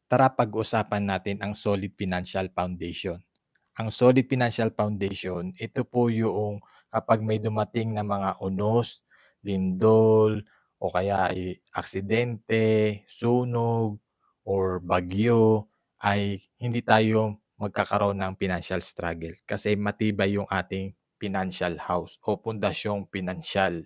Tara pag-usapan natin ang Solid Financial Foundation. Ang Solid Financial Foundation, ito po yung kapag may dumating na mga unos, lindol, o kaya ay aksidente, sunog, or bagyo, ay hindi tayo magkakaroon ng financial struggle kasi matibay yung ating financial house o pundasyong pinansyal.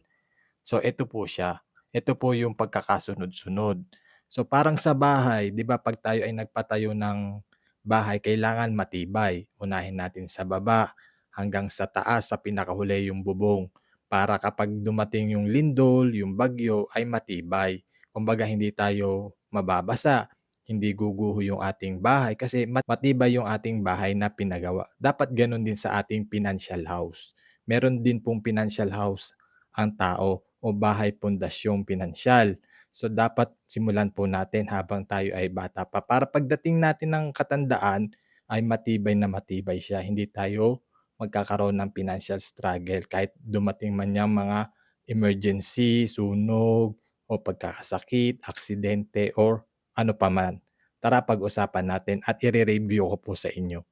So ito po siya. Ito po yung pagkakasunod-sunod. So parang sa bahay, 'di ba pag tayo ay nagpatayo ng bahay, kailangan matibay. Unahin natin sa baba hanggang sa taas, sa pinakahuli yung bubong. Para kapag dumating yung lindol, yung bagyo, ay matibay. Kumbaga hindi tayo mababasa, hindi guguho yung ating bahay kasi matibay yung ating bahay na pinagawa. Dapat ganun din sa ating financial house. Meron din pong financial house ang tao o bahay pundasyong pinansyal. So dapat simulan po natin habang tayo ay bata pa para pagdating natin ng katandaan ay matibay na matibay siya. Hindi tayo magkakaroon ng financial struggle kahit dumating man yung mga emergency, sunog, o pagkakasakit, aksidente, or ano pa man. Tara pag-usapan natin at i-review ko po sa inyo.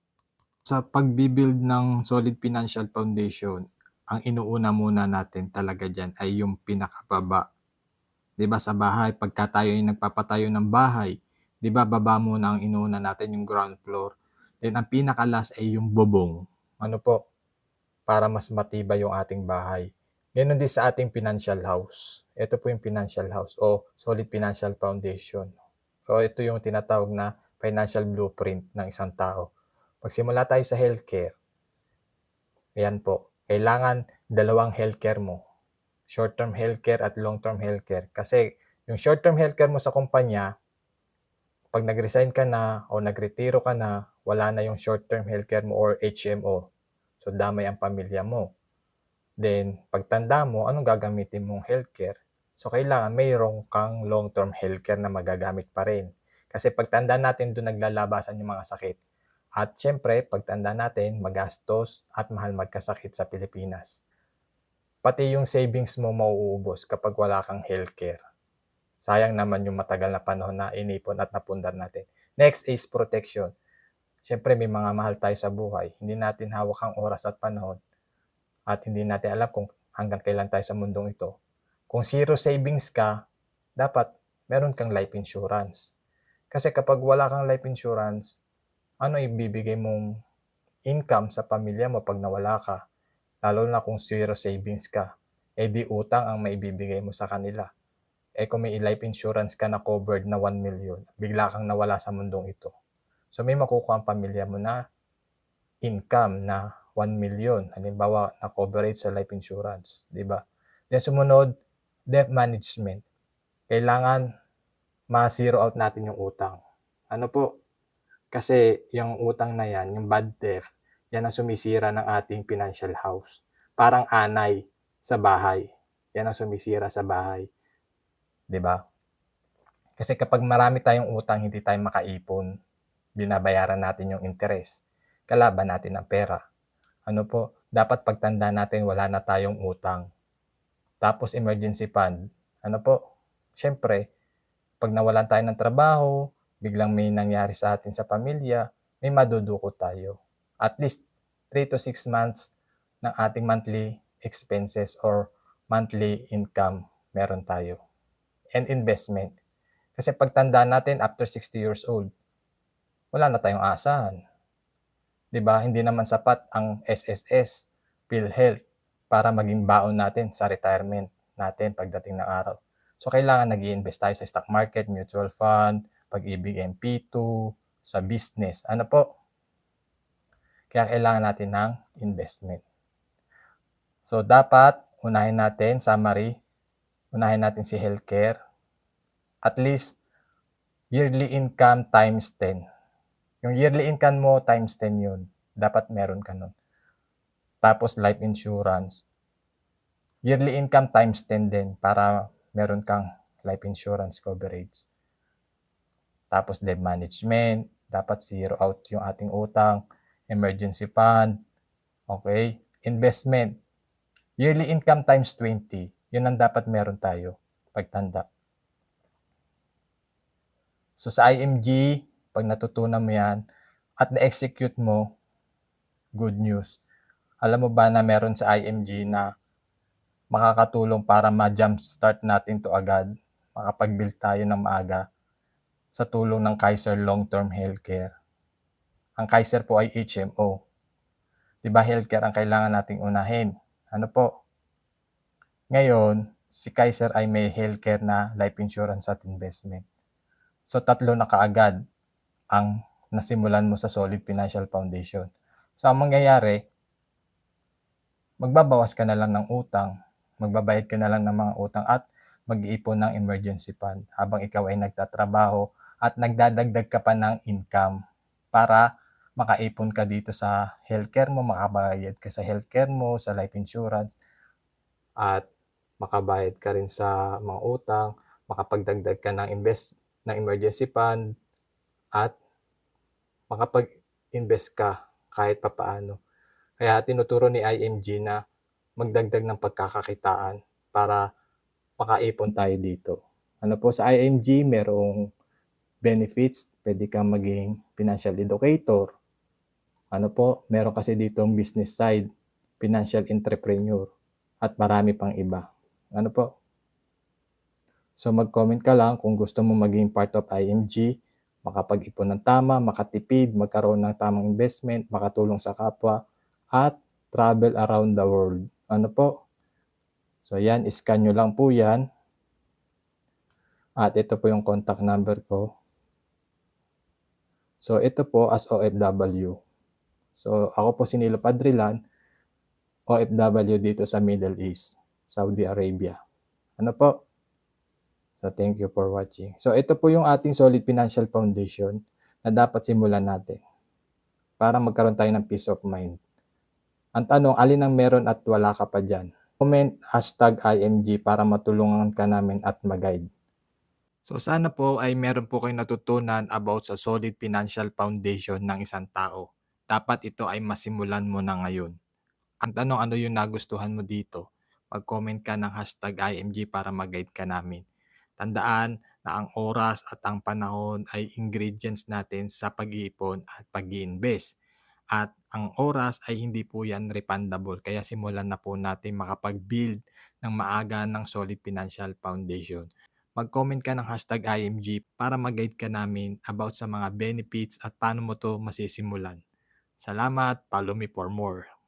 Sa pagbibuild ng solid financial foundation, ang inuuna muna natin talaga dyan ay yung pinakababa. 'Di ba sa bahay, pagka tayo ay nagpapatayo ng bahay, 'di ba baba muna ang inuuna natin yung ground floor. Then ang pinaka-last ay yung bubong. Ano po? Para mas matibay yung ating bahay. Ganoon din sa ating financial house. Ito po yung financial house o solid financial foundation. O ito yung tinatawag na financial blueprint ng isang tao. Pagsimula tayo sa healthcare, ayan po, kailangan dalawang healthcare mo. Short-term healthcare at long-term healthcare. Kasi yung short-term healthcare mo sa kumpanya, pag nag-resign ka na o nagretiro ka na, wala na yung short-term healthcare mo or HMO. So, damay ang pamilya mo. Then, pagtanda mo, anong gagamitin mong healthcare? So, kailangan mayroong kang long-term healthcare na magagamit pa rin. Kasi pagtanda natin, doon naglalabasan yung mga sakit. At syempre, pagtanda natin, magastos at mahal magkasakit sa Pilipinas. Pati yung savings mo mauubos kapag wala kang healthcare. Sayang naman yung matagal na panahon na inipon at napundar natin. Next is protection. Siyempre may mga mahal tayo sa buhay. Hindi natin hawak ang oras at panahon at hindi natin alam kung hanggang kailan tayo sa mundong ito. Kung zero savings ka, dapat meron kang life insurance. Kasi kapag wala kang life insurance, ano ibibigay mong income sa pamilya mo pag nawala ka? Lalo na kung zero savings ka. Eh di utang ang maibibigay mo sa kanila. Eh kung may life insurance ka na covered na 1 million, bigla kang nawala sa mundong ito. So may makukuha ang pamilya mo na income na 1 million. Halimbawa, na coverage sa life insurance, di ba? Then sumunod, debt management. Kailangan ma-zero out natin yung utang. Ano po? Kasi yung utang na yan, yung bad debt, yan ang sumisira ng ating financial house. Parang anay sa bahay. Yan ang sumisira sa bahay. 'Di ba? Kasi kapag marami tayong utang, hindi tayo makaipon, binabayaran natin yung interest. Kalaban natin ang pera. Ano po, dapat pagtanda natin wala na tayong utang. Tapos emergency fund. Ano po, syempre, pag nawalan tayo ng trabaho, biglang may nangyari sa atin sa pamilya, may madudukot tayo. At least 3 to 6 months ng ating monthly expenses or monthly income meron tayo. And investment. Kasi pagtanda natin after 60 years old, wala na tayong asahan. 'Di ba? Hindi naman sapat ang SSS, PhilHealth para maging baon natin sa retirement natin pagdating ng araw. So kailangan nag-i-invest tayo sa stock market, mutual fund, Pag-ibig MP2, sa business. Ano po? Kaya kailangan natin ng investment. So dapat unahin natin, summary, unahin natin si healthcare. At least yearly income times 10. Yung yearly income mo times 10 yun. Dapat meron ka nun. Tapos life insurance. Yearly income times 10 din para meron kang life insurance coverage. Tapos debt management. Dapat zero out yung ating utang. Emergency fund. Okay. Investment. Yearly income times 20. Yun ang dapat meron tayo pagtanda. So sa IMG, kapag natutunan mo yan at na-execute mo, good news. Alam mo ba na meron sa IMG na makakatulong para ma-jumpstart natin 'to agad, makapag-build tayo ng maaga sa tulong ng Kaiser Long-Term Healthcare. Ang Kaiser po ay HMO. 'Di ba healthcare ang kailangan nating unahin? Ano po? Ngayon, si Kaiser ay may healthcare na life insurance at investment. So, tatlo na kaagad ang nasimulan mo sa Solid Financial Foundation. So, ang mangyayari, magbabawas ka na lang ng utang, magbabayad ka na lang ng mga utang at mag-iipon ng emergency fund habang ikaw ay nagtatrabaho at nagdadagdag ka pa ng income para makaipon ka dito sa healthcare mo, makabayad ka sa healthcare mo, sa life insurance, at makabayad ka rin sa mga utang, makapagdagdag ka ng emergency fund, at makapag-invest ka kahit papaano. Kaya tinuturo ni IMG na magdagdag ng pagkakakitaan para makaipon tayo dito. Ano po, sa IMG merong benefits, pwede kang maging financial educator. Ano po, meron kasi ditong business side, financial entrepreneur, at marami pang iba. Ano po? So mag-comment ka lang kung gusto mo maging part of IMG, makapag-ipon ng tama, makatipid, magkaroon ng tamang investment, makatulong sa kapwa, at travel around the world. Ano po? So yan, scan nyo lang po yan. At ito po yung contact number ko. So ito po as OFW. So ako po si Nilo Padrilan, OFW dito sa Middle East, Saudi Arabia. Ano po? So thank you for watching. So ito po yung ating Solid Financial Foundation na dapat simulan natin para magkaroon tayo ng peace of mind. Ang tanong, alin ang meron at wala ka pa dyan? Comment #IMG para matulungan ka namin at mag-guide. So sana po ay meron po kayong natutunan about sa Solid Financial Foundation ng isang tao. Dapat ito ay masimulan mo na ngayon. Ang tanong, ano yung nagustuhan mo dito? Mag-comment ka ng #IMG para mag-guide ka namin. Tandaan na ang oras at ang panahon ay ingredients natin sa pag-iipon at pag-iinvest. At ang oras ay hindi po yan refundable. Kaya simulan na po natin makapag-build ng maaga ng Solid Financial Foundation. Mag-comment ka ng #IMG para mag-guide ka namin about sa mga benefits at paano mo to masisimulan. Salamat, follow me for more.